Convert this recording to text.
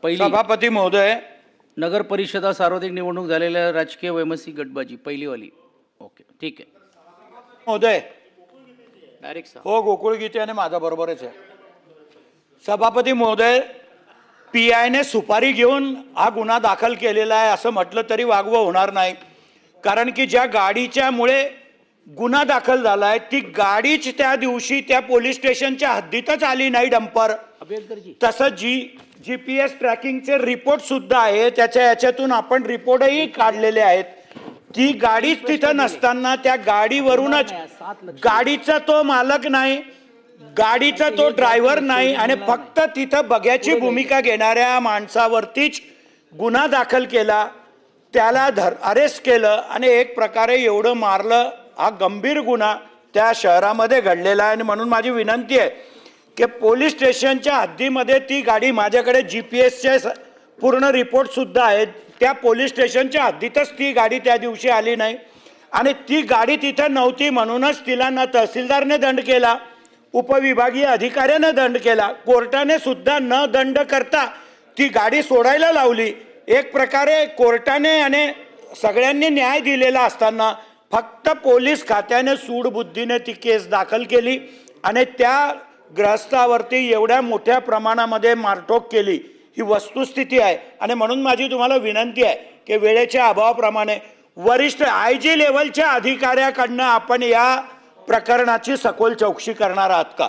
पहिली सभापती महोदय, नगर परिषदा सार्वत्रिक निवडणूक झालेल्या राजकीय वैमनसिक गटबाजी पहिलीवाली. ओके, ठीक आहे. महोदय डायरेक्ट सा हो, गोकुळ गीते आणि माझा बरोबरच आहे. सभापती महोदय, PI ने सुपारी घेऊन हा गुन्हा दाखल केलेला आहे असं म्हटलं तरी वागवं होणार नाही. कारण की ज्या गाडीच्या मुळे गुन्हा दाखल झालाय ती गाडीच त्या दिवशी त्या पोलीस स्टेशनच्या हद्दीतच आली नाही, डंपर. अभ्यंकरजी तसं GPS ट्रॅकिंगचे रिपोर्ट सुद्धा आहे, याच्यातून आपण रिपोर्टही काढलेले आहेत. ती गाडीच तिथं नसताना त्या गाडीवरूनच गाडीचा तो मालक नाही, गाडीचा तो ड्रायव्हर नाही आणि फक्त तिथं बघ्याची भूमिका घेणाऱ्या माणसावरतीच गुन्हा दाखल केला, त्याला अरेस्ट केलं आणि एक प्रकारे एवढं मारलं. हा गंभीर गुन्हा त्या शहरामध्ये घडलेला आहे आणि म्हणून माझी विनंती आहे की पोलीस स्टेशनच्या हद्दीमध्ये ती गाडी, माझ्याकडे GPSचे पूर्ण रिपोर्ट सुद्धा आहेत, त्या पोलीस स्टेशनच्या हद्दीतच ती गाडी त्या दिवशी आली नाही आणि ती गाडी तिथं नव्हती म्हणूनच तिला न तहसीलदारने दंड केला, उपविभागीय अधिकाऱ्याने दंड केला, कोर्टाने सुद्धा न दंड करता ती गाडी सोडायला लावली. एक प्रकारे कोर्टाने आणि सगळ्यांनी न्याय दिलेला असताना फक्त पोलीस खात्याने सूडबुद्धीने ती केस दाखल केली आणि त्या ग्रस्तावरती एवढ्या मोठ्या प्रमाणामध्ये मारठोक केली. ही वस्तुस्थिती आहे आणि म्हणून माझी तुम्हाला विनंती आहे की वेळेच्या अभावाप्रमाणे वरिष्ठ IG लेवलच्या अधिकाऱ्याकडनं आपण या प्रकरणाची सखोल चौकशी करणार आहात का?